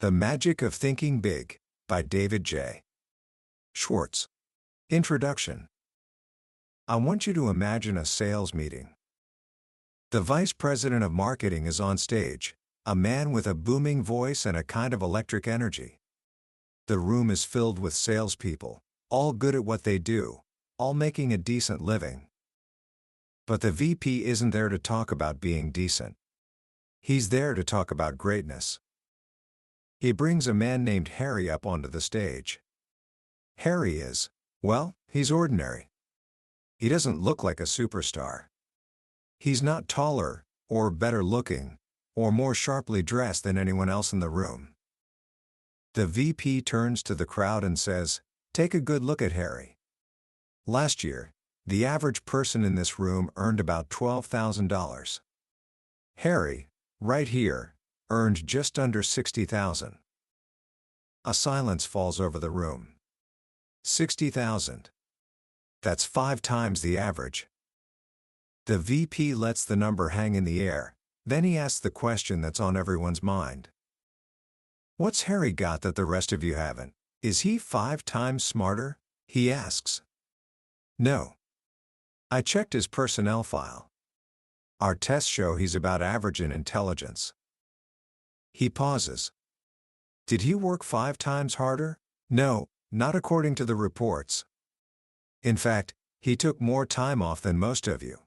The Magic of Thinking Big, by David J. Schwartz. Introduction. I want you to imagine a sales meeting. The vice president of marketing is on stage, a man with a booming voice and a kind of electric energy. The room is filled with salespeople, all good at what they do, all making a decent living. But the VP isn't there to talk about being decent. He's there to talk about greatness. He brings a man named Harry up onto the stage. Harry is, well, he's ordinary. He doesn't look like a superstar. He's not taller, or better looking, or more sharply dressed than anyone else in the room. The VP turns to the crowd and says, "Take a good look at Harry. Last year, the average person in this room earned about $12,000. Harry, right here, earned just under $60,000. A silence falls over the room. $60,000. That's 5 times the average. The VP lets the number hang in the air, then he asks the question that's on everyone's mind. What's Harry got that the rest of you haven't? Is he 5 times smarter? He asks. No. I checked his personnel file. Our tests show he's about average in intelligence. He pauses. Did he work 5 times harder? No, not according to the reports. In fact, he took more time off than most of you.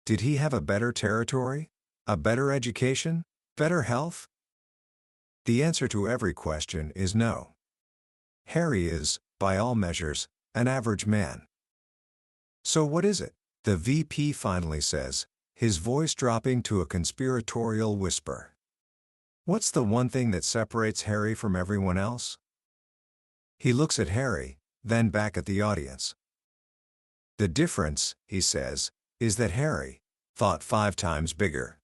Did he have a better territory? A better education? Better health? The answer to every question is no. Harry is, by all measures, an average man. So what is it? The VP finally says, his voice dropping to a conspiratorial whisper. What's the one thing that separates Harry from everyone else? He looks at Harry, then back at the audience. The difference, he says, is that Harry thought 5 times bigger.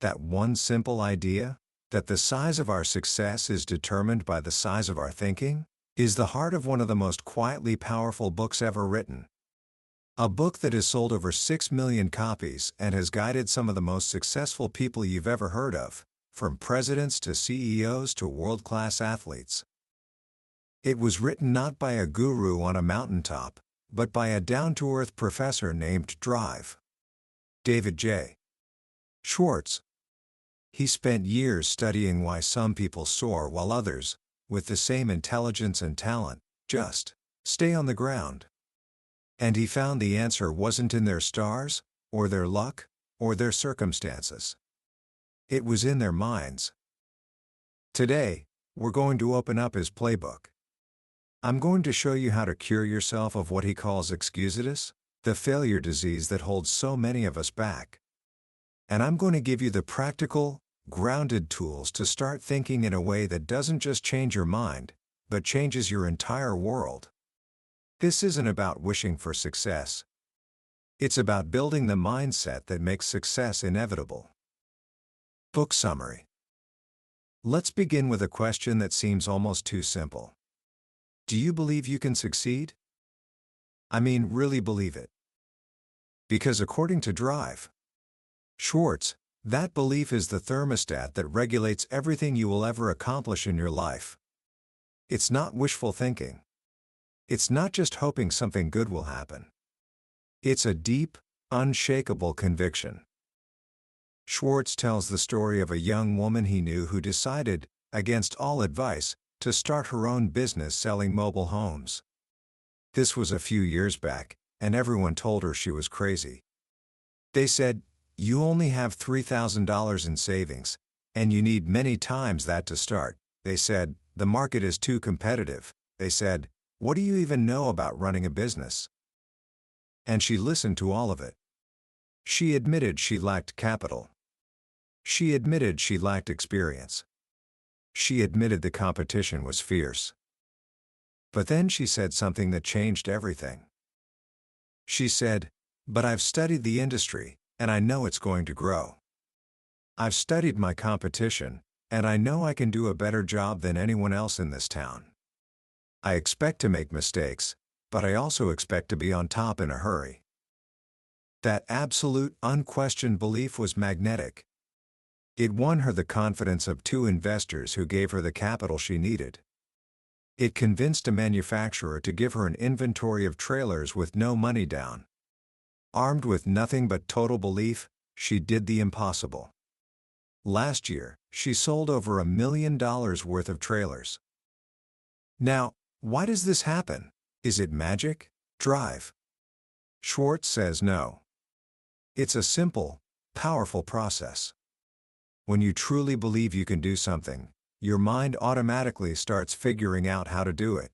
That one simple idea, that the size of our success is determined by the size of our thinking, is the heart of one of the most quietly powerful books ever written. A book that has sold over 6 million copies and has guided some of the most successful people you've ever heard of, from presidents to CEOs to world-class athletes. It was written not by a guru on a mountaintop, but by a down-to-earth professor named David J. Schwartz. He spent years studying why some people soar while others, with the same intelligence and talent, just stay on the ground. And he found the answer wasn't in their stars, or their luck, or their circumstances. It was in their minds. Today, we're going to open up his playbook. I'm going to show you how to cure yourself of what he calls excusitis, the failure disease that holds so many of us back. And I'm going to give you the practical, grounded tools to start thinking in a way that doesn't just change your mind, but changes your entire world. This isn't about wishing for success. It's about building the mindset that makes success inevitable. Book summary. Let's begin with a question that seems almost too simple. Do you believe you can succeed? I mean, really believe it. Because according to Schwartz, that belief is the thermostat that regulates everything you will ever accomplish in your life. It's not wishful thinking. It's not just hoping something good will happen. It's a deep, unshakable conviction. Schwartz tells the story of a young woman he knew who decided, against all advice, to start her own business selling mobile homes. This was a few years back, and everyone told her she was crazy. They said, "You only have $3,000 in savings, and you need many times that to start." They said, "The market is too competitive." They said, "What do you even know about running a business?" And she listened to all of it. She admitted she lacked capital. She admitted she lacked experience. She admitted the competition was fierce. But then she said something that changed everything. She said, "But I've studied the industry, and I know it's going to grow. I've studied my competition, and I know I can do a better job than anyone else in this town. I expect to make mistakes, but I also expect to be on top in a hurry." That absolute, unquestioned belief was magnetic. It won her the confidence of 2 investors who gave her the capital she needed. It convinced a manufacturer to give her an inventory of trailers with no money down. Armed with nothing but total belief, she did the impossible. Last year, she sold over $1 million worth of trailers. Now, why does this happen? Is it magic? Drive? Schwartz says no. It's a simple, powerful process. When you truly believe you can do something, your mind automatically starts figuring out how to do it.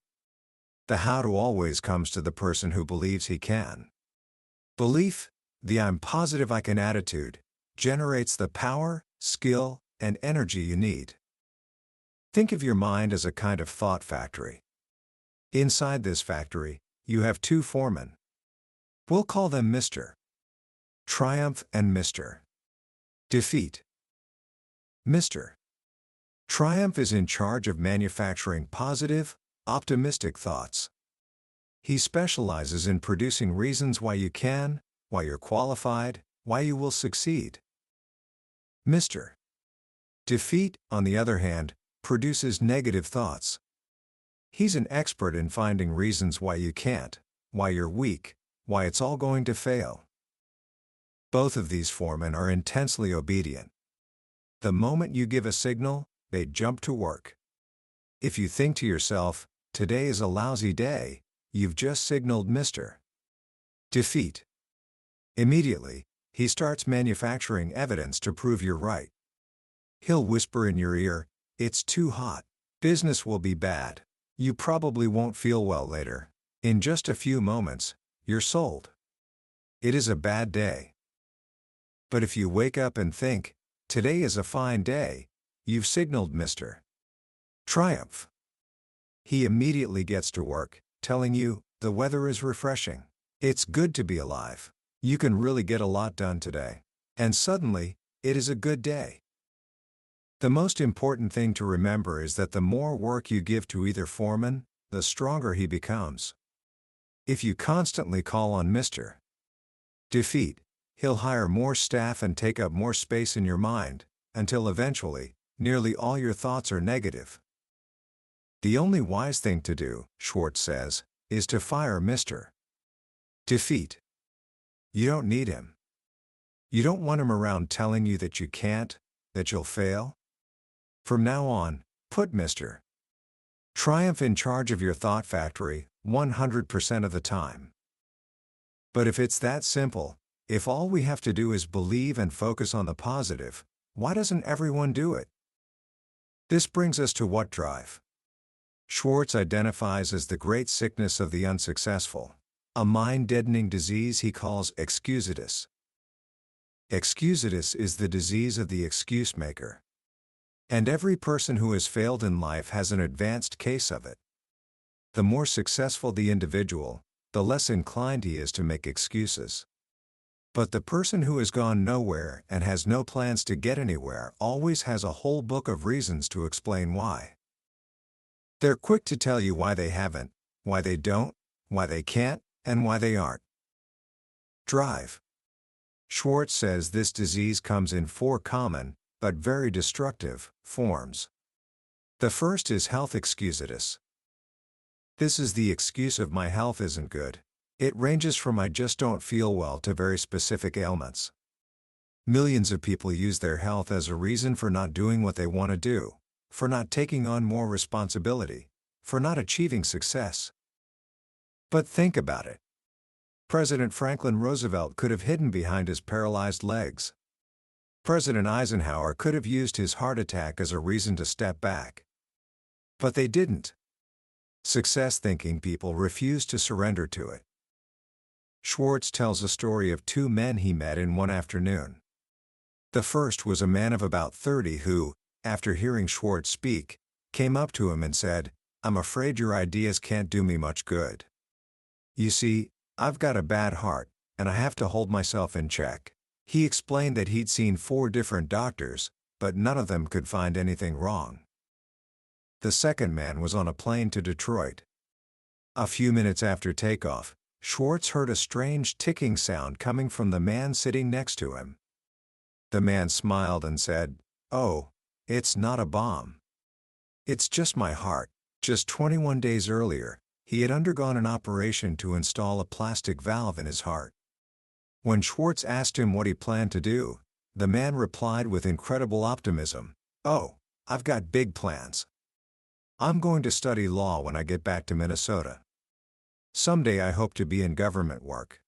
The how-to always comes to the person who believes he can. Belief, the "I'm positive I can" attitude, generates the power, skill, and energy you need. Think of your mind as a kind of thought factory. Inside this factory, you have 2 foremen. We'll call them Mr. Triumph and Mr. Defeat. Mr. Triumph is in charge of manufacturing positive, optimistic thoughts. He specializes in producing reasons why you can, why you're qualified, why you will succeed. Mr. Defeat, on the other hand, produces negative thoughts. He's an expert in finding reasons why you can't, why you're weak, why it's all going to fail. Both of these foremen are intensely obedient. The moment you give a signal, they jump to work. If you think to yourself, "Today is a lousy day," you've just signaled Mr. Defeat. Immediately, he starts manufacturing evidence to prove you're right. He'll whisper in your ear, "It's too hot. Business will be bad. You probably won't feel well later." In just a few moments, you're sold. It is a bad day. But if you wake up and think, "Today is a fine day," you've signaled Mr. Triumph. He immediately gets to work, telling you, "The weather is refreshing. It's good to be alive. You can really get a lot done today." And suddenly, it is a good day. The most important thing to remember is that the more work you give to either foreman, the stronger he becomes. If you constantly call on Mr. Defeat, he'll hire more staff and take up more space in your mind, until eventually, nearly all your thoughts are negative. The only wise thing to do, Schwartz says, is to fire Mr. Defeat. You don't need him. You don't want him around telling you that you can't, that you'll fail. From now on, put Mr. Triumph in charge of your thought factory 100% of the time. But if it's that simple, if all we have to do is believe and focus on the positive, why doesn't everyone do it? This brings us to what drive Schwartz identifies as the great sickness of the unsuccessful, a mind-deadening disease he calls excusitis. Excusitis is the disease of the excuse maker. And every person who has failed in life has an advanced case of it. The more successful the individual, the less inclined he is to make excuses. But the person who has gone nowhere and has no plans to get anywhere always has a whole book of reasons to explain why. They're quick to tell you why they haven't, why they don't, why they can't, and why they aren't. Drive. Schwartz says this disease comes in 4 common, but very destructive, forms. The first is health excusitis. This is the excuse of "my health isn't good." It ranges from "I just don't feel well" to very specific ailments. Millions of people use their health as a reason for not doing what they want to do, for not taking on more responsibility, for not achieving success. But think about it. President Franklin Roosevelt could have hidden behind his paralyzed legs. President Eisenhower could have used his heart attack as a reason to step back. But they didn't. Success-thinking people refuse to surrender to it. Schwartz tells a story of 2 men he met in one afternoon. The first was a man of about 30 who, after hearing Schwartz speak, came up to him and said, "I'm afraid your ideas can't do me much good. You see, I've got a bad heart, and I have to hold myself in check." He explained that he'd seen 4 different doctors, but none of them could find anything wrong. The second man was on a plane to Detroit. A few minutes after takeoff, Schwartz heard a strange ticking sound coming from the man sitting next to him. The man smiled and said, Oh, it's not a bomb. It's just my heart. Just 21 days earlier, he had undergone an operation to install a plastic valve in his heart. When Schwartz asked him what he planned to do, the man replied with incredible optimism, "Oh, I've got big plans. I'm going to study law when I get back to Minnesota. Someday I hope to be in government work."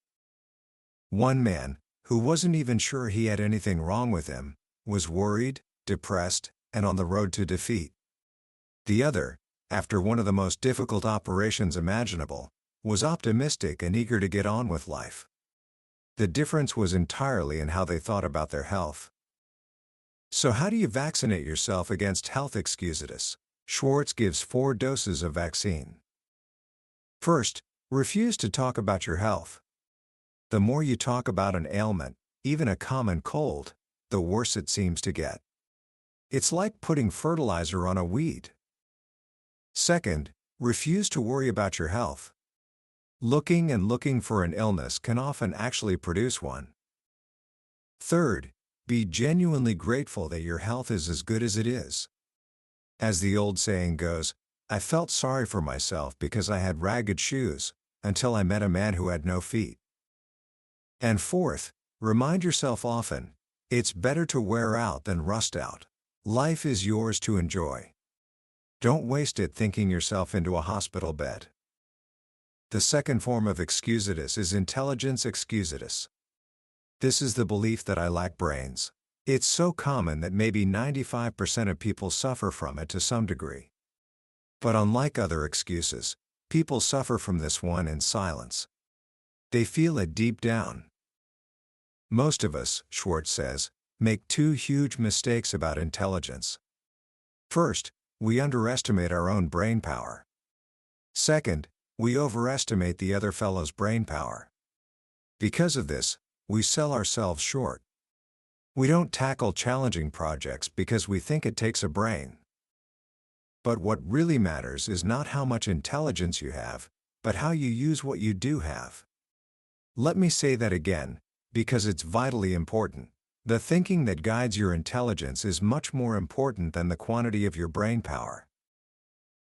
One man, who wasn't even sure he had anything wrong with him, was worried, depressed, and on the road to defeat. The other, after one of the most difficult operations imaginable, was optimistic and eager to get on with life. The difference was entirely in how they thought about their health. So how do you vaccinate yourself against health excusitis? Schwartz gives 4 doses of vaccine. First, refuse to talk about your health. The more you talk about an ailment, even a common cold, the worse it seems to get. It's like putting fertilizer on a weed. Second, refuse to worry about your health. Looking for an illness can often actually produce one. Third, be genuinely grateful that your health is as good as it is. As the old saying goes, I felt sorry for myself because I had ragged shoes, until I met a man who had no feet. And fourth, remind yourself often, it's better to wear out than rust out. Life is yours to enjoy. Don't waste it thinking yourself into a hospital bed. The second form of excusitis is intelligence excusitis. This is the belief that I lack brains. It's so common that maybe 95% of people suffer from it to some degree. But unlike other excuses, people suffer from this one in silence. They feel it deep down. Most of us, Schwartz says, make 2 huge mistakes about intelligence. First, we underestimate our own brain power. Second, we overestimate the other fellow's brain power. Because of this, we sell ourselves short. We don't tackle challenging projects because we think it takes a brain. But what really matters is not how much intelligence you have, but how you use what you do have. Let me say that again, because it's vitally important. The thinking that guides your intelligence is much more important than the quantity of your brain power.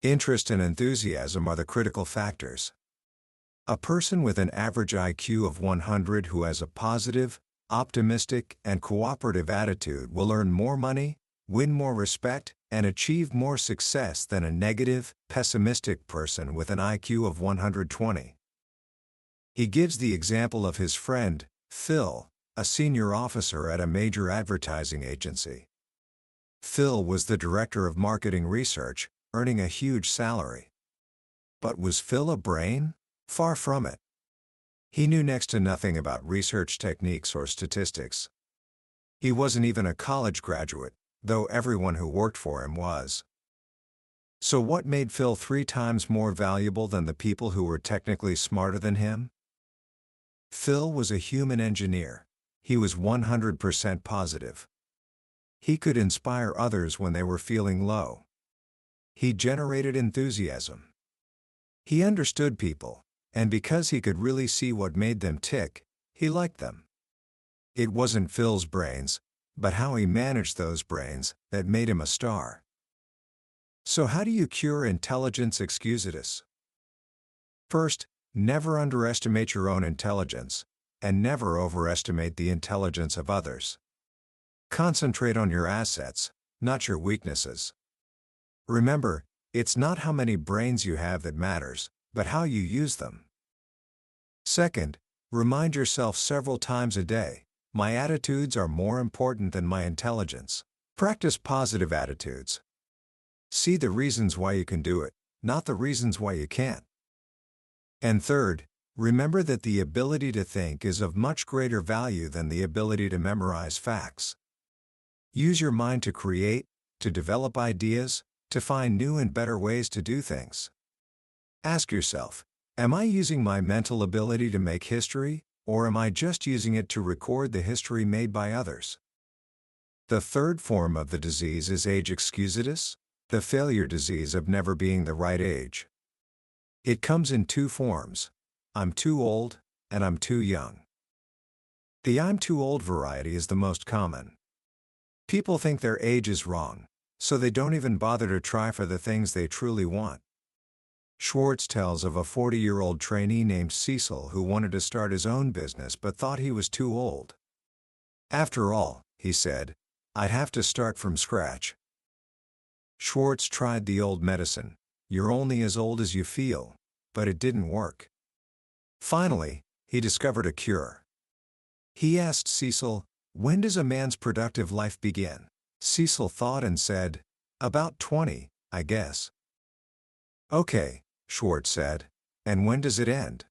Interest and enthusiasm are the critical factors. A person with an average IQ of 100 who has a positive, optimistic, and cooperative attitude will earn more money, win more respect, and achieve more success than a negative, pessimistic person with an IQ of 120. He gives the example of his friend, Phil, a senior officer at a major advertising agency. Phil was the director of marketing research, earning a huge salary. But was Phil a brain? Far from it. He knew next to nothing about research techniques or statistics. He wasn't even a college graduate, though everyone who worked for him was. So what made Phil 3 times more valuable than the people who were technically smarter than him? Phil was a human engineer. He was 100% positive. He could inspire others when they were feeling low. He generated enthusiasm. He understood people, and because he could really see what made them tick, he liked them. It wasn't Phil's brains, but how he managed those brains, that made him a star. So how do you cure intelligence excusitis? First, never underestimate your own intelligence, and never overestimate the intelligence of others. Concentrate on your assets, not your weaknesses. Remember, it's not how many brains you have that matters, but how you use them. Second, remind yourself several times a day, my attitudes are more important than my intelligence. Practice positive attitudes. See the reasons why you can do it, not the reasons why you can't. And third, remember that the ability to think is of much greater value than the ability to memorize facts. Use your mind to create, to develop ideas, to find new and better ways to do things. Ask yourself, am I using my mental ability to make history, or am I just using it to record the history made by others? The third form of the disease is age excusitis, the failure disease of never being the right age. It comes in 2 forms. I'm too old, and I'm too young. The I'm too old variety is the most common. People think their age is wrong, so they don't even bother to try for the things they truly want. Schwartz tells of a 40-year-old trainee named Cecil who wanted to start his own business but thought he was too old. After all, he said, I'd have to start from scratch. Schwartz tried the old medicine, you're only as old as you feel, but it didn't work. Finally, he discovered a cure. He asked Cecil, when does a man's productive life begin? Cecil thought and said, about 20, I guess. Okay, Schwartz said, and when does it end?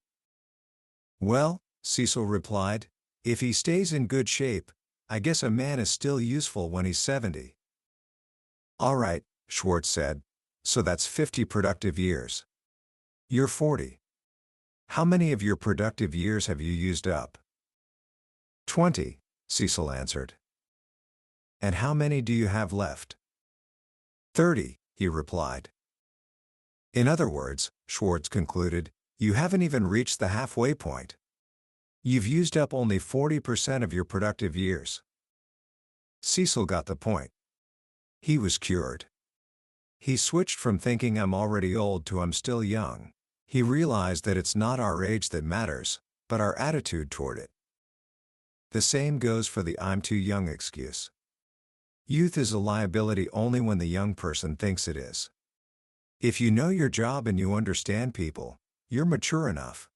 Well, Cecil replied, if he stays in good shape, I guess a man is still useful when he's 70. All right, Schwartz said, so that's 50 productive years. You're 40. How many of your productive years have you used up? 20, Cecil answered. And how many do you have left? 30, he replied. In other words, Schwartz concluded, you haven't even reached the halfway point. You've used up only 40% of your productive years. Cecil got the point. He was cured. He switched from thinking I'm already old to I'm still young. He realized that it's not our age that matters, but our attitude toward it. The same goes for the I'm too young excuse. Youth is a liability only when the young person thinks it is. If you know your job and you understand people, you're mature enough.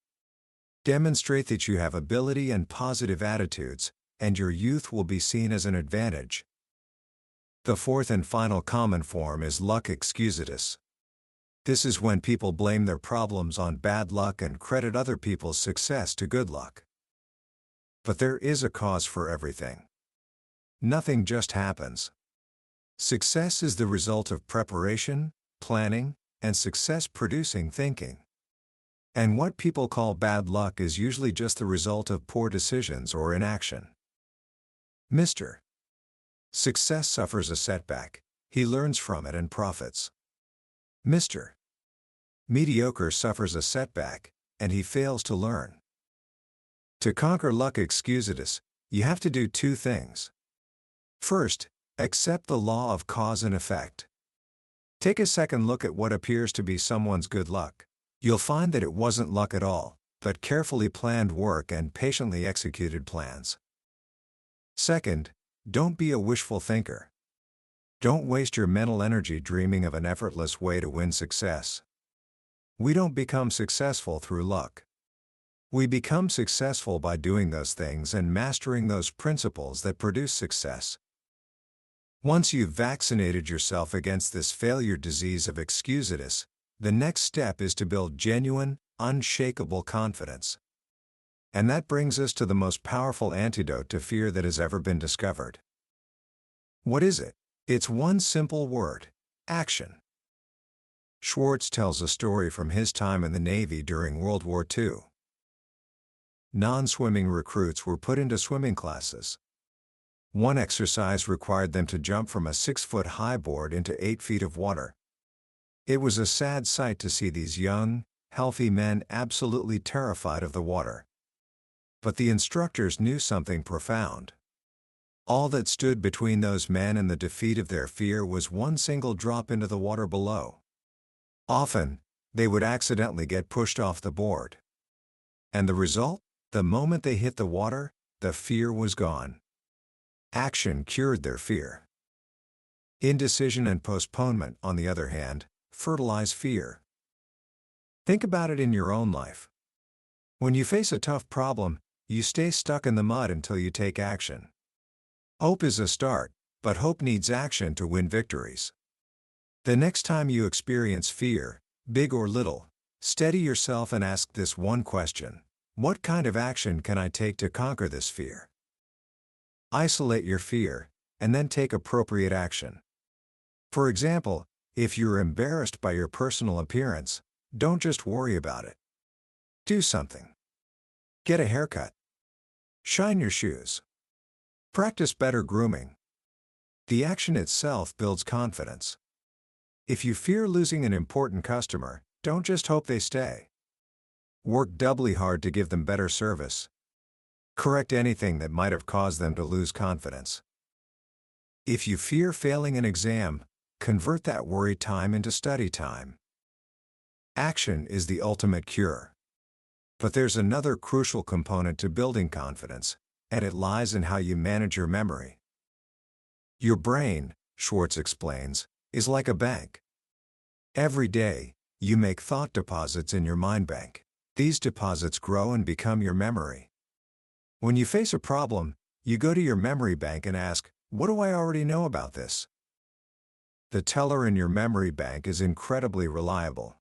Demonstrate that you have ability and positive attitudes, and your youth will be seen as an advantage. The fourth and final common form is luck excusitus. This is when people blame their problems on bad luck and credit other people's success to good luck. But there is a cause for everything. Nothing just happens. Success is the result of preparation, planning, and success-producing thinking. And what people call bad luck is usually just the result of poor decisions or inaction. Mr. Success suffers a setback, he learns from it and profits. Mr. Mediocre suffers a setback, and he fails to learn. To conquer luck excusitus, you have to do two things. First, accept the law of cause and effect. Take a second look at what appears to be someone's good luck. You'll find that it wasn't luck at all, but carefully planned work and patiently executed plans. Second, don't be a wishful thinker. Don't waste your mental energy dreaming of an effortless way to win success. We don't become successful through luck. We become successful by doing those things and mastering those principles that produce success. Once you've vaccinated yourself against this failure disease of excusitus, the next step is to build genuine, unshakable confidence. And that brings us to the most powerful antidote to fear that has ever been discovered. What is it? It's one simple word: action. Schwartz tells a story from his time in the Navy during World War II. Non-swimming recruits were put into swimming classes. One exercise required them to jump from a 6-foot-high board into 8 feet of water. It was a sad sight to see these young, healthy men absolutely terrified of the water. But the instructors knew something profound. All that stood between those men and the defeat of their fear was one single drop into the water below. Often, they would accidentally get pushed off the board. And the result? The moment they hit the water, the fear was gone. Action cured their fear. Indecision and postponement, on the other hand, fertilize fear. Think about it in your own life. When you face a tough problem, you stay stuck in the mud until you take action. Hope is a start, but hope needs action to win victories. The next time you experience fear, big or little, steady yourself and ask this one question: what kind of action can I take to conquer this fear? Isolate your fear, and then take appropriate action. For example, if you're embarrassed by your personal appearance, don't just worry about it. Do something. Get a haircut. Shine your shoes. Practice better grooming. The action itself builds confidence. If you fear losing an important customer, don't just hope they stay. Work doubly hard to give them better service. Correct anything that might have caused them to lose confidence. If you fear failing an exam, convert that worry time into study time. Action is the ultimate cure. But there's another crucial component to building confidence, and it lies in how you manage your memory. Your brain, Schwartz explains, is like a bank. Every day, you make thought deposits in your mind bank. These deposits grow and become your memory. When you face a problem, you go to your memory bank and ask, "What do I already know about this?" The teller in your memory bank is incredibly reliable.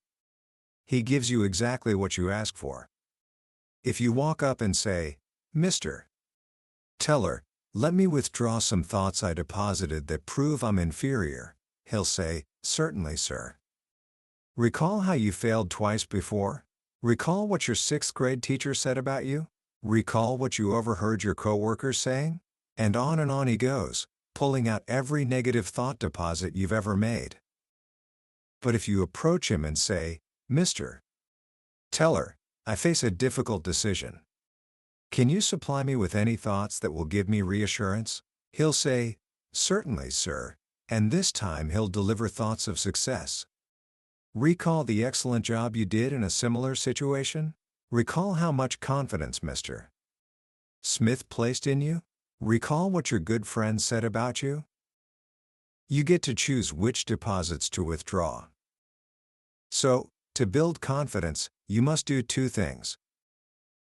He gives you exactly what you ask for. If you walk up and say, "Mr. Teller, let me withdraw some thoughts I deposited that prove I'm inferior," he'll say, "Certainly, sir." Recall how you failed twice before? Recall what your 6th grade teacher said about you? Recall what you overheard your coworkers saying? And on he goes, pulling out every negative thought deposit you've ever made. But if you approach him and say, "Mr. Teller, I face a difficult decision. Can you supply me with any thoughts that will give me reassurance?" He'll say, "Certainly, sir," and this time he'll deliver thoughts of success. Recall the excellent job you did in a similar situation? Recall how much confidence Mr. Smith placed in you? Recall what your good friend said about you? You get to choose which deposits to withdraw. So, to build confidence, you must do two things.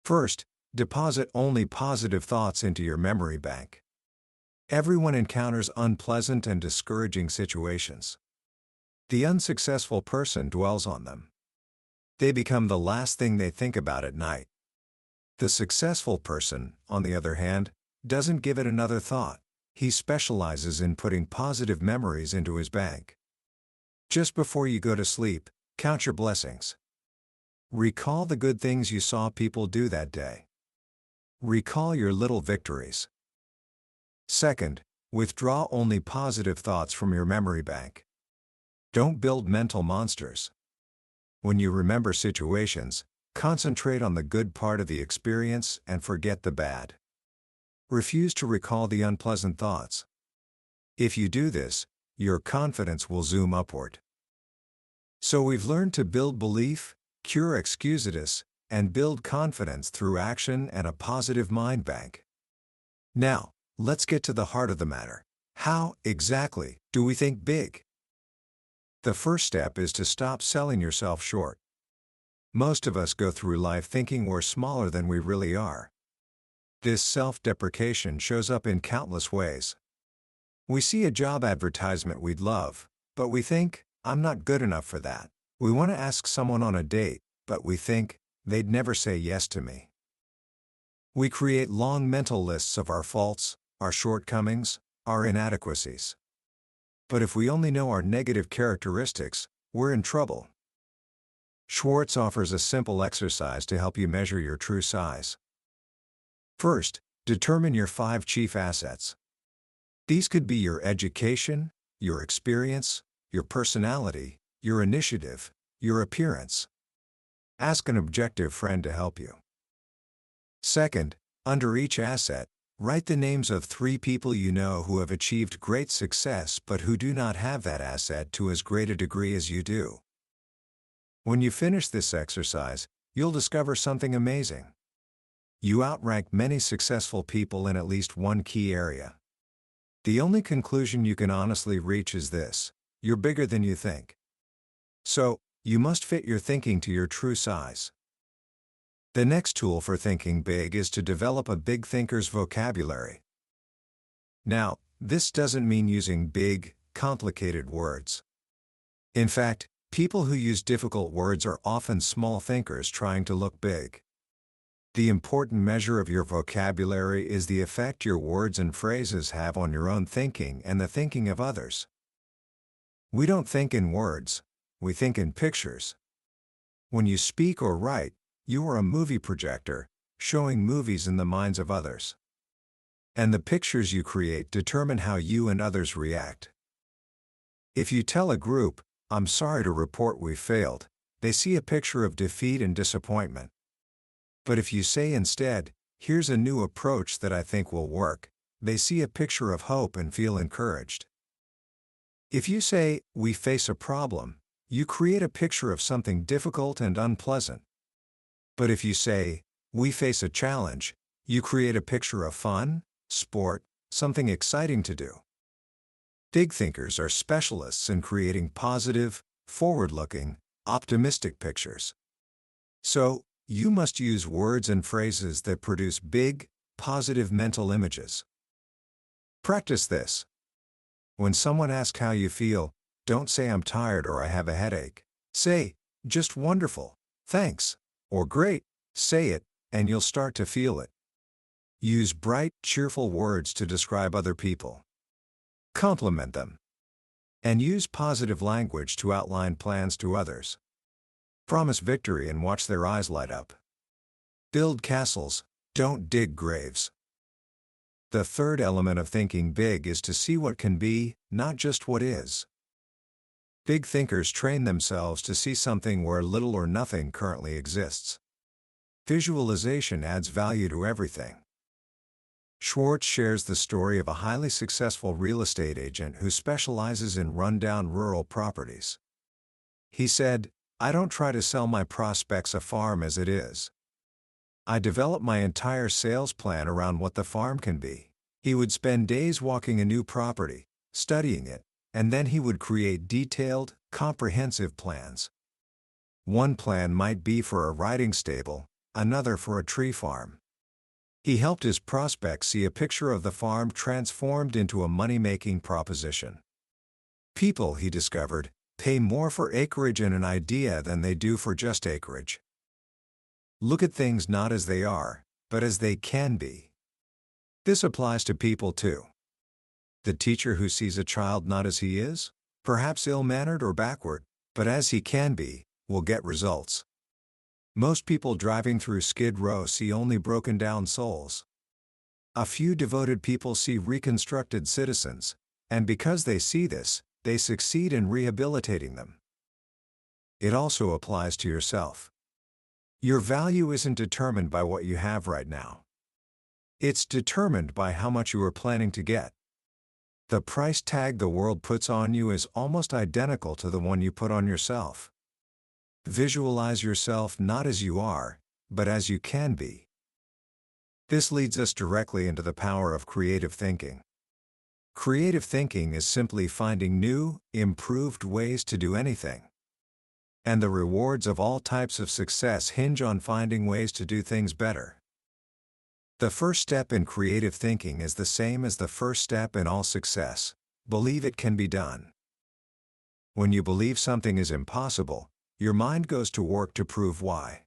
First, deposit only positive thoughts into your memory bank. Everyone encounters unpleasant and discouraging situations. The unsuccessful person dwells on them. They become the last thing they think about at night. The successful person, on the other hand, doesn't give it another thought. He specializes in putting positive memories into his bank. Just before you go to sleep, count your blessings. Recall the good things you saw people do that day. Recall your little victories. Second, withdraw only positive thoughts from your memory bank. Don't build mental monsters. When you remember situations, concentrate on the good part of the experience and forget the bad. Refuse to recall the unpleasant thoughts. If you do this, your confidence will zoom upward. So we've learned to build belief, cure excusitis, and build confidence through action and a positive mind bank. Now, let's get to the heart of the matter. How, exactly, do we think big? The first step is to stop selling yourself short. Most of us go through life thinking we're smaller than we really are. This self-deprecation shows up in countless ways. We see a job advertisement we'd love, but we think, "I'm not good enough for that." We want to ask someone on a date, but we think, "They'd never say yes to me." We create long mental lists of our faults, our shortcomings, our inadequacies. But if we only know our negative characteristics, we're in trouble. Schwartz offers a simple exercise to help you measure your true size. First, determine your 5 chief assets. These could be your education, your experience, your personality, your initiative, your appearance. Ask an objective friend to help you. Second, under each asset, write the names of 3 people you know who have achieved great success but who do not have that asset to as great a degree as you do. When you finish this exercise, you'll discover something amazing. You outrank many successful people in at least one key area. The only conclusion you can honestly reach is this: you're bigger than you think. So, you must fit your thinking to your true size. The next tool for thinking big is to develop a big thinker's vocabulary. Now, this doesn't mean using big, complicated words. In fact, people who use difficult words are often small thinkers trying to look big. The important measure of your vocabulary is the effect your words and phrases have on your own thinking and the thinking of others. We don't think in words, we think in pictures. When you speak or write, you are a movie projector, showing movies in the minds of others. And the pictures you create determine how you and others react. If you tell a group, "I'm sorry to report we failed," they see a picture of defeat and disappointment. But if you say instead, "Here's a new approach that I think will work," they see a picture of hope and feel encouraged. If you say, "We face a problem," you create a picture of something difficult and unpleasant. But if you say, "We face a challenge," you create a picture of fun, sport, something exciting to do. Big thinkers are specialists in creating positive, forward-looking, optimistic pictures. So, you must use words and phrases that produce big, positive mental images. Practice this. When someone asks how you feel, don't say "I'm tired" or "I have a headache." Say, "Just wonderful, thanks," or "Great." Say it, and you'll start to feel it. Use bright, cheerful words to describe other people. Compliment them. And use positive language to outline plans to others. Promise victory and watch their eyes light up. Build castles, don't dig graves. The third element of thinking big is to see what can be, not just what is. Big thinkers train themselves to see something where little or nothing currently exists. Visualization adds value to everything. Schwartz shares the story of a highly successful real estate agent who specializes in rundown rural properties. He said, "I don't try to sell my prospects a farm as it is. I develop my entire sales plan around what the farm can be." He would spend days walking a new property, studying it, and then he would create detailed, comprehensive plans. One plan might be for a riding stable, another for a tree farm. He helped his prospects see a picture of the farm transformed into a money-making proposition. People, he discovered, pay more for acreage in an idea than they do for just acreage. Look at things not as they are, but as they can be. This applies to people too. The teacher who sees a child not as he is, perhaps ill-mannered or backward, but as he can be, will get results. Most people driving through Skid Row see only broken-down souls. A few devoted people see reconstructed citizens, and because they see this, they succeed in rehabilitating them. It also applies to yourself. Your value isn't determined by what you have right now. It's determined by how much you are planning to get. The price tag the world puts on you is almost identical to the one you put on yourself. Visualize yourself not as you are, but as you can be. This leads us directly into the power of creative thinking. Creative thinking is simply finding new, improved ways to do anything. And the rewards of all types of success hinge on finding ways to do things better. The first step in creative thinking is the same as the first step in all success: believe it can be done. When you believe something is impossible, your mind goes to work to prove why.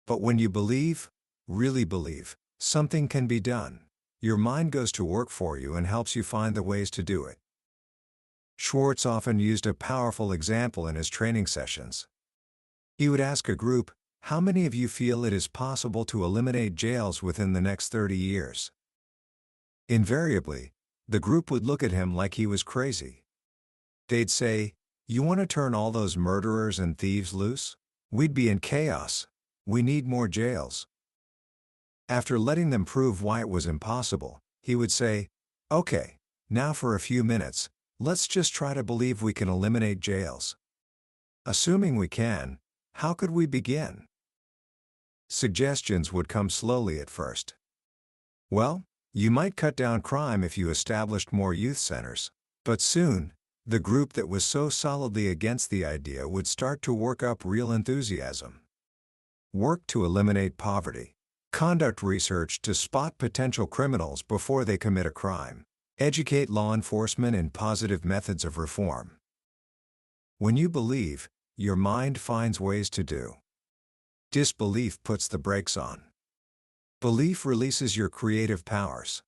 But when you believe, really believe, something can be done, your mind goes to work for you and helps you find the ways to do it. Schwartz often used a powerful example in his training sessions. He would ask a group, "How many of you feel it is possible to eliminate jails within the next 30 years?" Invariably, the group would look at him like he was crazy. They'd say, "You want to turn all those murderers and thieves loose? We'd be in chaos. We need more jails." After letting them prove why it was impossible, he would say, "Okay, now for a few minutes, let's just try to believe we can eliminate jails. Assuming we can, how could we begin?" Suggestions would come slowly at first. "Well, you might cut down crime if you established more youth centers." But soon, the group that was so solidly against the idea would start to work up real enthusiasm. Work to eliminate poverty. Conduct research to spot potential criminals before they commit a crime. Educate law enforcement in positive methods of reform. When you believe, your mind finds ways to do. Disbelief puts the brakes on. Belief releases your creative powers.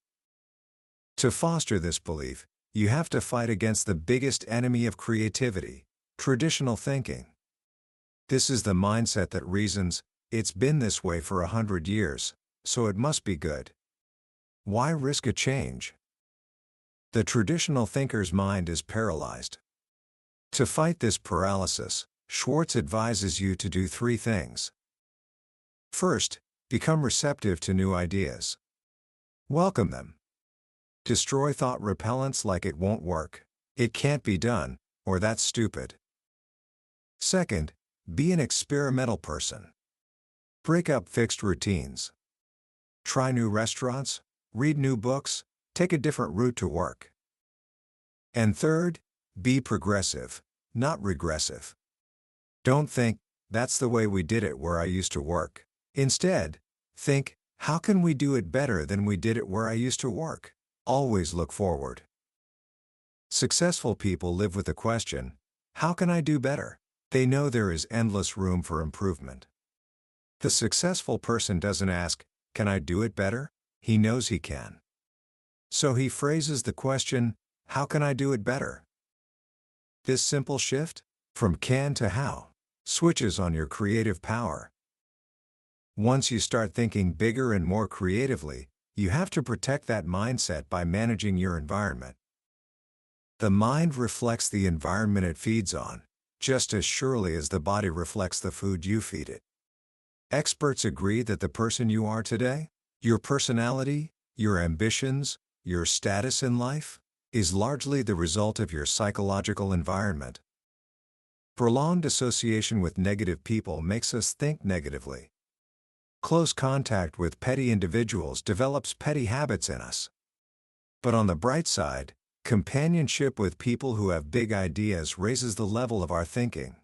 To foster this belief, you have to fight against the biggest enemy of creativity, traditional thinking. This is the mindset that reasons, "It's been this way for 100 years, so it must be good. Why risk a change?" The traditional thinker's mind is paralyzed. To fight this paralysis, Schwartz advises you to do 3 things. First, become receptive to new ideas. Welcome them. Destroy thought repellents like it won't work, it can't be done, or that's stupid. Second, be an experimental person. Break up fixed routines. Try new restaurants, read new books, take a different route to work. And third, be progressive, not regressive. Don't think, that's the way we did it where I used to work. Instead, think, how can we do it better than we did it where I used to work? Always look forward. Successful people live with the question, how can I do better? They know there is endless room for improvement. The successful person doesn't ask, can I do it better? He knows he can. So he phrases the question, how can I do it better? This simple shift, from can to how, switches on your creative power. Once you start thinking bigger and more creatively, you have to protect that mindset by managing your environment. The mind reflects the environment it feeds on, just as surely as the body reflects the food you feed it. Experts agree that the person you are today, your personality, your ambitions, your status in life, is largely the result of your psychological environment. Prolonged association with negative people makes us think negatively. Close contact with petty individuals develops petty habits in us. But on the bright side, companionship with people who have big ideas raises the level of our thinking.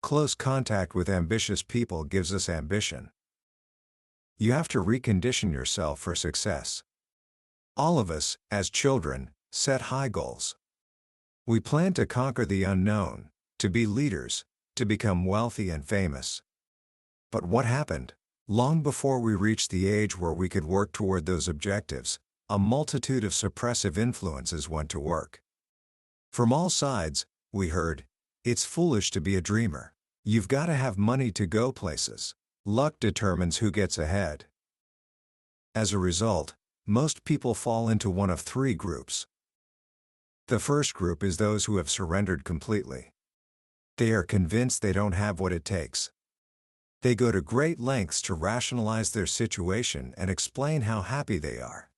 Close contact with ambitious people gives us ambition. You have to recondition yourself for success. All of us, as children, set high goals. We plan to conquer the unknown, to be leaders, to become wealthy and famous. But what happened? Long before we reached the age where we could work toward those objectives, a multitude of suppressive influences went to work. From all sides, we heard, it's foolish to be a dreamer. You've got to have money to go places. Luck determines who gets ahead. As a result, most people fall into one of three groups. The first group is those who have surrendered completely. They are convinced they don't have what it takes. They go to great lengths to rationalize their situation and explain how happy they are.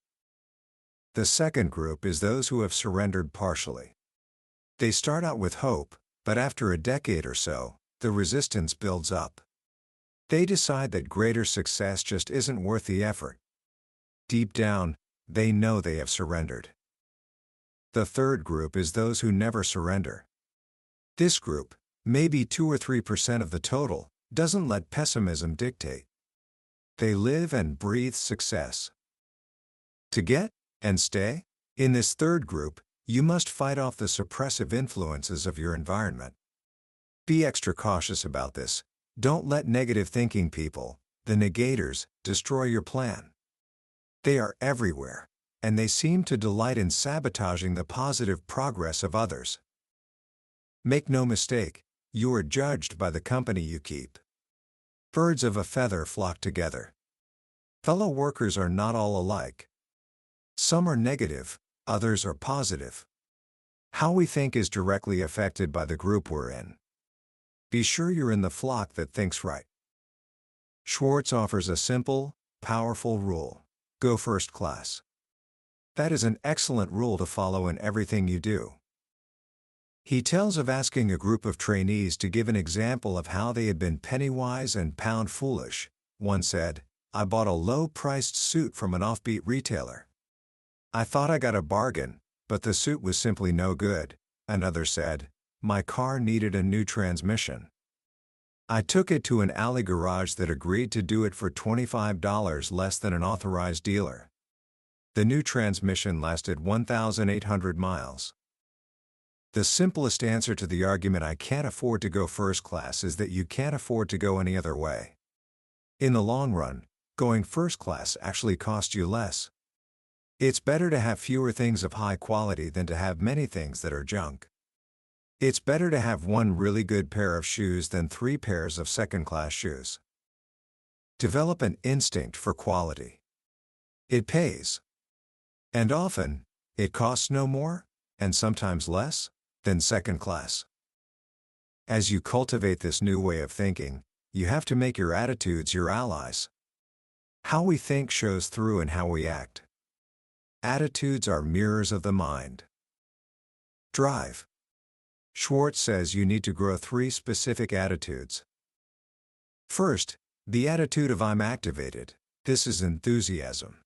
The second group is those who have surrendered partially. They start out with hope, but after a decade or so, the resistance builds up. They decide that greater success just isn't worth the effort. Deep down, they know they have surrendered. The third group is those who never surrender. This group, maybe 2 or 3% of the total, doesn't let pessimism dictate. They live and breathe success. To get and stay in this third group, you must fight off the suppressive influences of your environment. Be extra cautious about this. Don't let negative thinking people, the negators, destroy your plan. They are everywhere, and they seem to delight in sabotaging the positive progress of others. Make no mistake, you are judged by the company you keep. Birds of a feather flock together. Fellow workers are not all alike. Some are negative, others are positive. How we think is directly affected by the group we're in. Be sure you're in the flock that thinks right. Schwartz offers a simple, powerful rule. Go first class. That is an excellent rule to follow in everything you do. He tells of asking a group of trainees to give an example of how they had been penny-wise and pound-foolish. One said, I bought a low-priced suit from an offbeat retailer. I thought I got a bargain, but the suit was simply no good. Another said, my car needed a new transmission. I took it to an alley garage that agreed to do it for $25 less than an authorized dealer. The new transmission lasted 1,800 miles. The simplest answer to the argument I can't afford to go first class is that you can't afford to go any other way. In the long run, going first class actually costs you less. It's better to have fewer things of high quality than to have many things that are junk. It's better to have one really good pair of shoes than 3 pairs of second-class shoes. Develop an instinct for quality. It pays. And often, it costs no more, and sometimes less, than second class. As you cultivate this new way of thinking, you have to make your attitudes your allies. How we think shows through in how we act. Attitudes are mirrors of the mind. Drive. Schwartz says you need to grow 3 specific attitudes. First, the attitude of I'm activated. This is enthusiasm.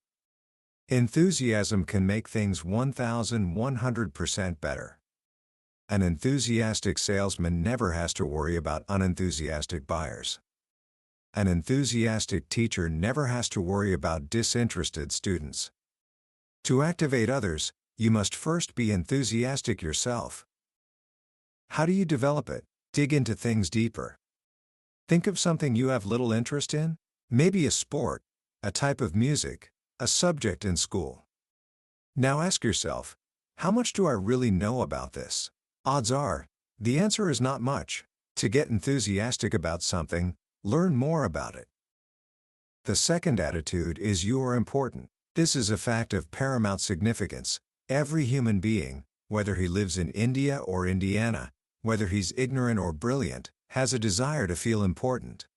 Enthusiasm can make things 1,100% better. An enthusiastic salesman never has to worry about unenthusiastic buyers. An enthusiastic teacher never has to worry about disinterested students. To activate others, you must first be enthusiastic yourself. How do you develop it? Dig into things deeper. Think of something you have little interest in, maybe a sport, a type of music, a subject in school. Now ask yourself, how much do I really know about this? Odds are, the answer is not much. To get enthusiastic about something, learn more about it. The second attitude is you are important. This is a fact of paramount significance. Every human being, whether he lives in India or Indiana, whether he's ignorant or brilliant, has a desire to feel important.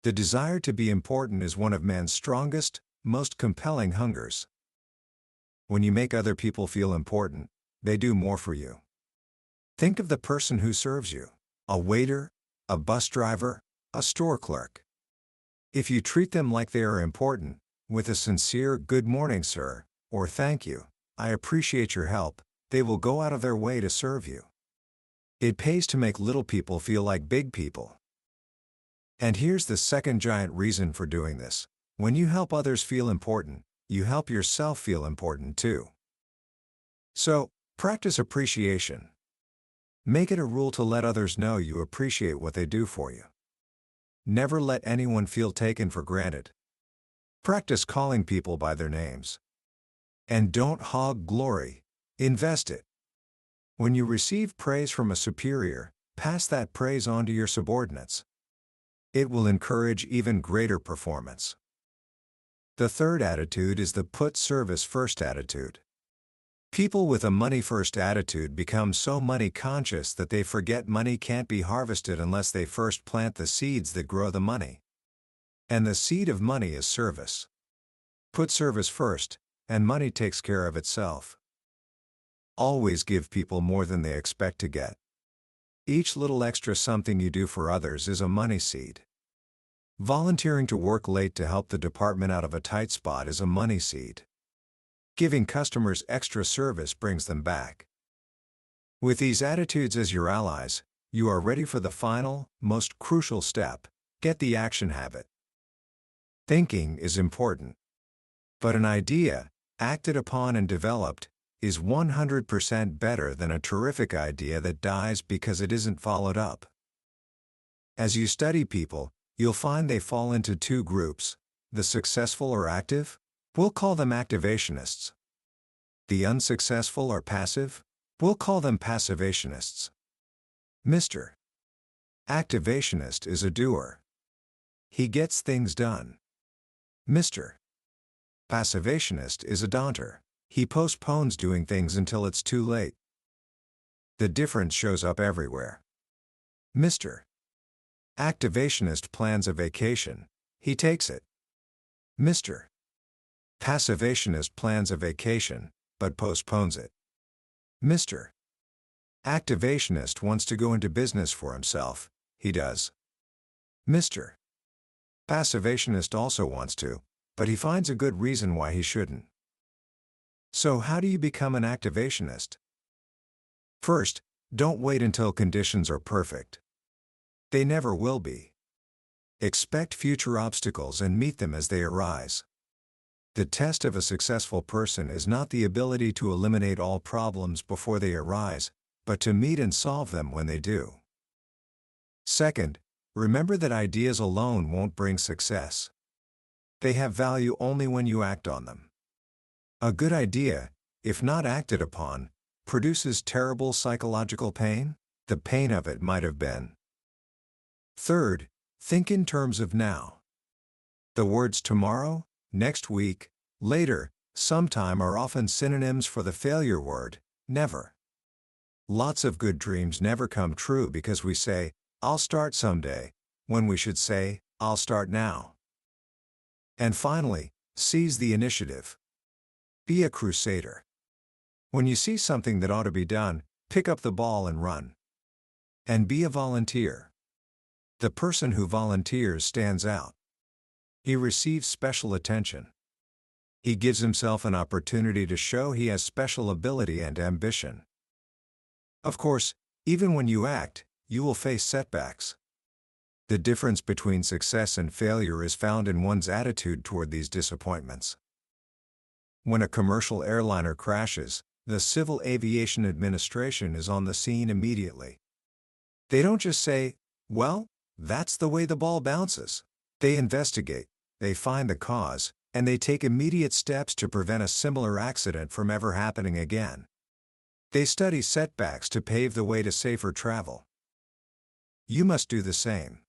The desire to be important is one of man's strongest, most compelling hungers. When you make other people feel important, they do more for you. Think of the person who serves you, a waiter, a bus driver, a store clerk. If you treat them like they are important, with a sincere "Good morning, sir," or "Thank you, I appreciate your help," they will go out of their way to serve you. It pays to make little people feel like big people. And here's the second giant reason for doing this. When you help others feel important, you help yourself feel important too. So, practice appreciation. Make it a rule to let others know you appreciate what they do for you. Never let anyone feel taken for granted. Practice calling people by their names. And don't hog glory, invest it. When you receive praise from a superior, pass that praise on to your subordinates. It will encourage even greater performance. The third attitude is the put service first attitude. People with a money-first attitude become so money-conscious that they forget money can't be harvested unless they first plant the seeds that grow the money. And the seed of money is service. Put service first, and money takes care of itself. Always give people more than they expect to get. Each little extra something you do for others is a money seed. Volunteering to work late to help the department out of a tight spot is a money seed. Giving customers extra service brings them back. With these attitudes as your allies, you are ready for the final, most crucial step: get the action habit. Thinking is important. But an idea, acted upon and developed, is 100% better than a terrific idea that dies because it isn't followed up. As you study people, you'll find they fall into 2 groups: the successful or active, we'll call them activationists. The unsuccessful or passive, we'll call them passivationists. Mr. Activationist is a doer. He gets things done. Mr. Passivationist is a daunter. He postpones doing things until it's too late. The difference shows up everywhere. Mr. Activationist plans a vacation. He takes it. Mr. Passivationist plans a vacation, but postpones it. Mr. Activationist wants to go into business for himself. He does. Mr. Passivationist also wants to, but he finds a good reason why he shouldn't. So how do you become an activationist? First, don't wait until conditions are perfect. They never will be. Expect future obstacles and meet them as they arise. The test of a successful person is not the ability to eliminate all problems before they arise, but to meet and solve them when they do. Second, remember that ideas alone won't bring success. They have value only when you act on them. A good idea, if not acted upon, produces terrible psychological pain. The pain of it might have been. Third, think in terms of now. The words tomorrow, next week, later, sometime are often synonyms for the failure word, never. Lots of good dreams never come true because we say, "I'll start someday," when we should say, "I'll start now." And finally, seize the initiative. Be a crusader. When you see something that ought to be done, pick up the ball and run. And be a volunteer. The person who volunteers stands out. He receives special attention. He gives himself an opportunity to show he has special ability and ambition. Of course, even when you act, you will face setbacks. The difference between success and failure is found in one's attitude toward these disappointments. When a commercial airliner crashes, the Civil Aviation Administration is on the scene immediately. They don't just say, "Well, that's the way the ball bounces." They investigate, they find the cause, and they take immediate steps to prevent a similar accident from ever happening again. They study setbacks to pave the way to safer travel. You must do the same.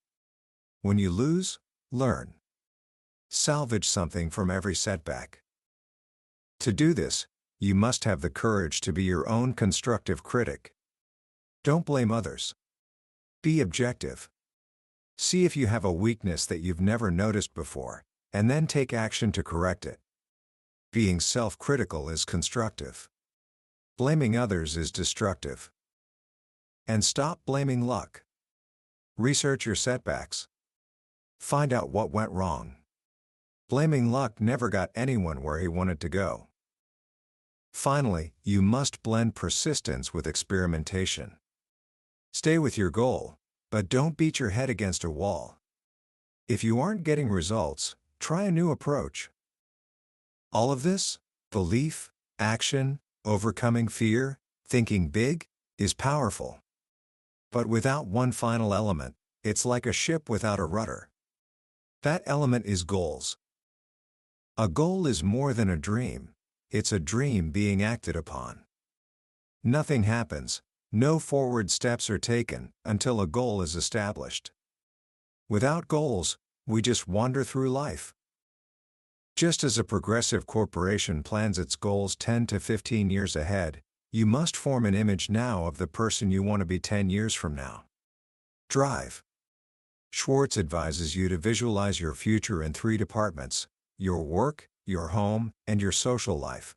When you lose, learn. Salvage something from every setback. To do this, you must have the courage to be your own constructive critic. Don't blame others. Be objective. See if you have a weakness that you've never noticed before, and then take action to correct it. Being self-critical is constructive. Blaming others is destructive. And stop blaming luck. Research your setbacks. Find out what went wrong. Blaming luck never got anyone where he wanted to go. Finally, you must blend persistence with experimentation. Stay with your goal, but don't beat your head against a wall. If you aren't getting results, try a new approach. All of this, belief, action, overcoming fear, thinking big, is powerful. But without one final element, it's like a ship without a rudder. That element is goals. A goal is more than a dream, it's a dream being acted upon. Nothing happens, no forward steps are taken, until a goal is established. Without goals, we just wander through life. Just as a progressive corporation plans its goals 10 to 15 years ahead, you must form an image now of the person you want to be 10 years from now. Drive. Schwartz advises you to visualize your future in 3 departments: your work, your home, and your social life.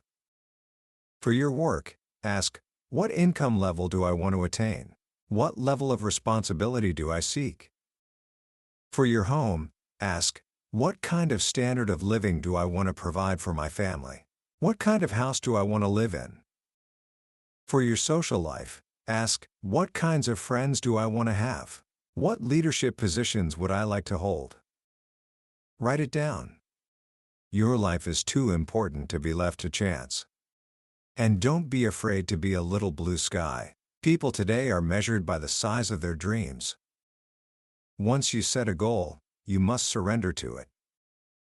For your work, ask, what income level do I want to attain? What level of responsibility do I seek? For your home, ask, what kind of standard of living do I want to provide for my family? What kind of house do I want to live in? For your social life, ask, what kinds of friends do I want to have? What leadership positions would I like to hold? Write it down. Your life is too important to be left to chance. And don't be afraid to be a little blue sky. People today are measured by the size of their dreams. Once you set a goal, you must surrender to it.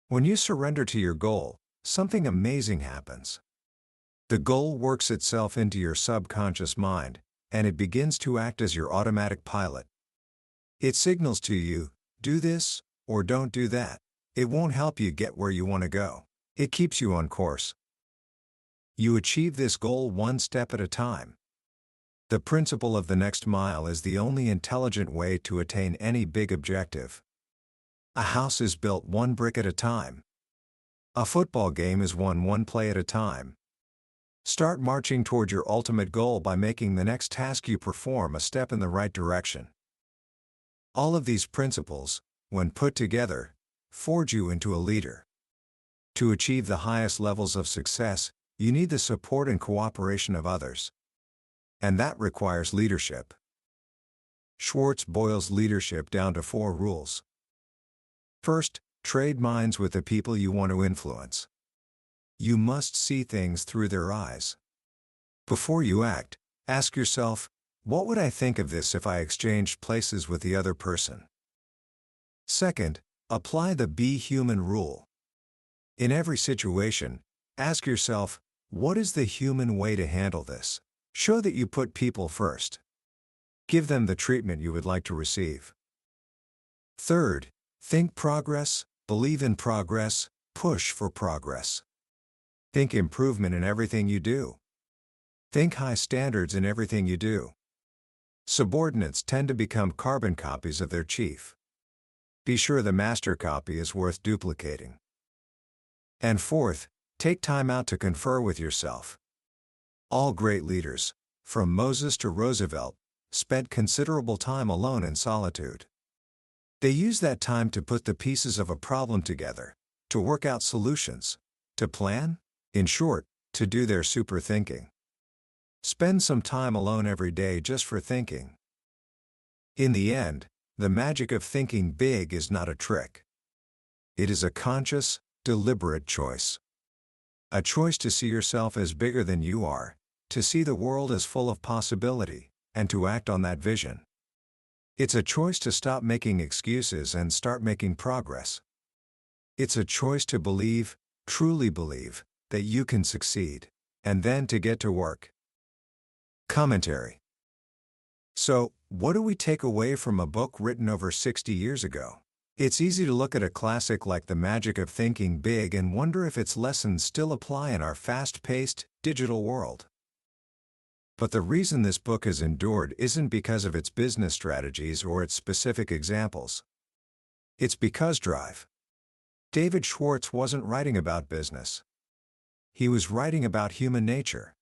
When you surrender to your goal, something amazing happens. The goal works itself into your subconscious mind, and it begins to act as your automatic pilot. It signals to you, do this, or don't do that. It won't help you get where you want to go. It keeps you on course. You achieve this goal one step at a time. The principle of the next mile is the only intelligent way to attain any big objective. A house is built one brick at a time. A football game is won one play at a time. Start marching toward your ultimate goal by making the next task you perform a step in the right direction. All of these principles, when put together, forge you into a leader. To achieve the highest levels of success, you need the support and cooperation of others. And that requires leadership. Schwartz boils leadership down to 4 rules. First, trade minds with the people you want to influence. You must see things through their eyes. Before you act, ask yourself, what would I think of this if I exchanged places with the other person? Second, apply the be human rule. In every situation, ask yourself, what is the human way to handle this? Show that you put people first. Give them the treatment you would like to receive. Third, think progress, believe in progress, push for progress. Think improvement in everything you do. Think high standards in everything you do. Subordinates tend to become carbon copies of their chief. Be sure the master copy is worth duplicating. And fourth, Take time out to confer with yourself. All great leaders, from Moses to Roosevelt, spent considerable time alone in solitude. They used that time to put the pieces of a problem together, to work out solutions, to plan, in short, to do their super thinking. Spend some time alone every day just for thinking. In the end, the magic of thinking big is not a trick. It is a conscious, deliberate choice. A choice to see yourself as bigger than you are, to see the world as full of possibility, and to act on that vision. It's a choice to stop making excuses and start making progress. It's a choice to believe, truly believe, that you can succeed, and then to get to work. Commentary. So, what do we take away from a book written over 60 years ago? It's easy to look at a classic like The Magic of Thinking Big and wonder if its lessons still apply in our fast-paced, digital world. But the reason this book has endured isn't because of its business strategies or its specific examples. It's because drive. David Schwartz wasn't writing about business. He was writing about human nature.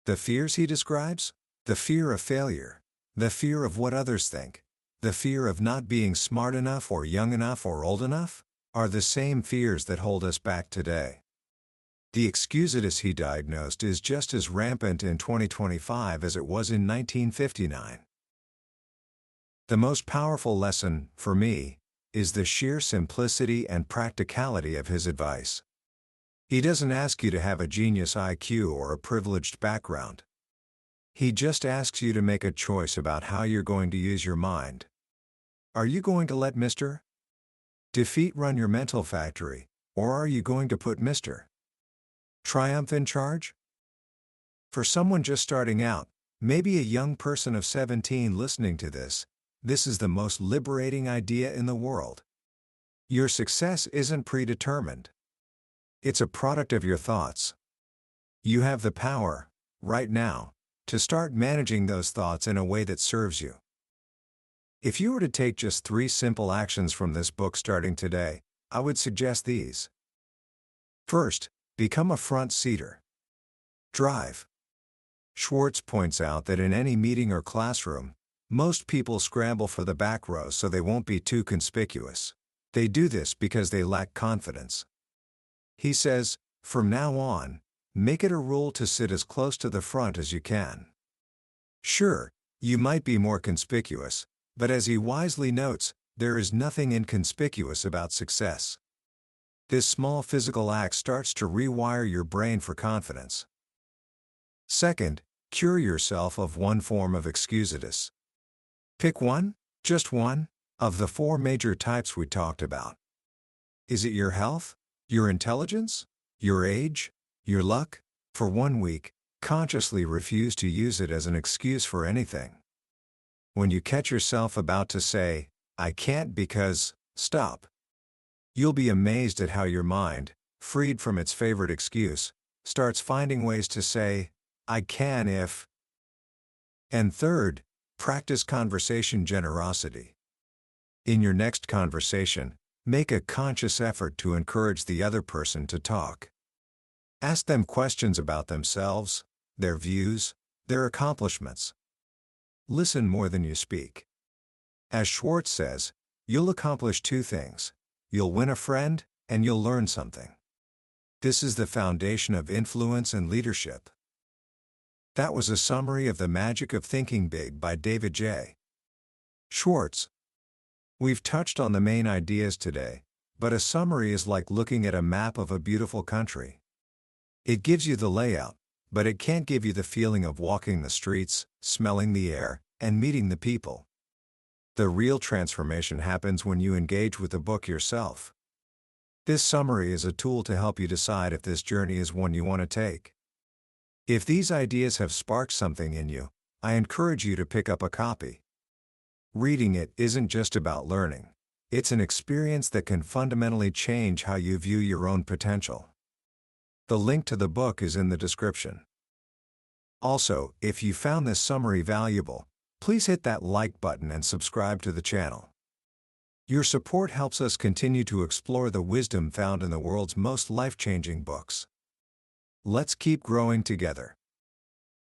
The fears he describes? The fear of failure, the fear of what others think, the fear of not being smart enough or young enough or old enough, are the same fears that hold us back today. The excusitis he diagnosed is just as rampant in 2025 as it was in 1959. The most powerful lesson, for me, is the sheer simplicity and practicality of his advice. He doesn't ask you to have a genius IQ or a privileged background. He just asks you to make a choice about how you're going to use your mind. Are you going to let Mr. Defeat run your mental factory, or are you going to put Mr. Triumph in charge? For someone just starting out, maybe a young person of 17 listening to this is the most liberating idea in the world. Your success isn't predetermined. It's a product of your thoughts. You have the power, right now, to start managing those thoughts in a way that serves you. If you were to take just 3 simple actions from this book starting today, I would suggest these. First, become a front-seater. Drive. Schwartz points out that in any meeting or classroom, most people scramble for the back row so they won't be too conspicuous. They do this because they lack confidence. He says, from now on, make it a rule to sit as close to the front as you can. Sure, you might be more conspicuous, but as he wisely notes, there is nothing inconspicuous about success. This small physical act starts to rewire your brain for confidence. Second, cure yourself of one form of excusitis. Pick one, just one, of the 4 major types we talked about. Is it your health, your intelligence, your age, your luck? For 1 week, consciously refuse to use it as an excuse for anything. When you catch yourself about to say, I can't because, stop. You'll be amazed at how your mind, freed from its favorite excuse, starts finding ways to say, I can if. And third, practice conversation generosity. In your next conversation, make a conscious effort to encourage the other person to talk. Ask them questions about themselves, their views, their accomplishments. Listen more than you speak. As Schwartz says, you'll accomplish 2 things. You'll win a friend, and you'll learn something. This is the foundation of influence and leadership. That was a summary of The Magic of Thinking Big by David J. Schwartz. We've touched on the main ideas today, but a summary is like looking at a map of a beautiful country. It gives you the layout, but it can't give you the feeling of walking the streets, smelling the air, and meeting the people. The real transformation happens when you engage with the book yourself. This summary is a tool to help you decide if this journey is one you want to take. If these ideas have sparked something in you, I encourage you to pick up a copy. Reading it isn't just about learning. It's an experience that can fundamentally change how you view your own potential. The link to the book is in the description. Also, if you found this summary valuable, please hit that like button and subscribe to the channel. Your support helps us continue to explore the wisdom found in the world's most life-changing books. Let's keep growing together.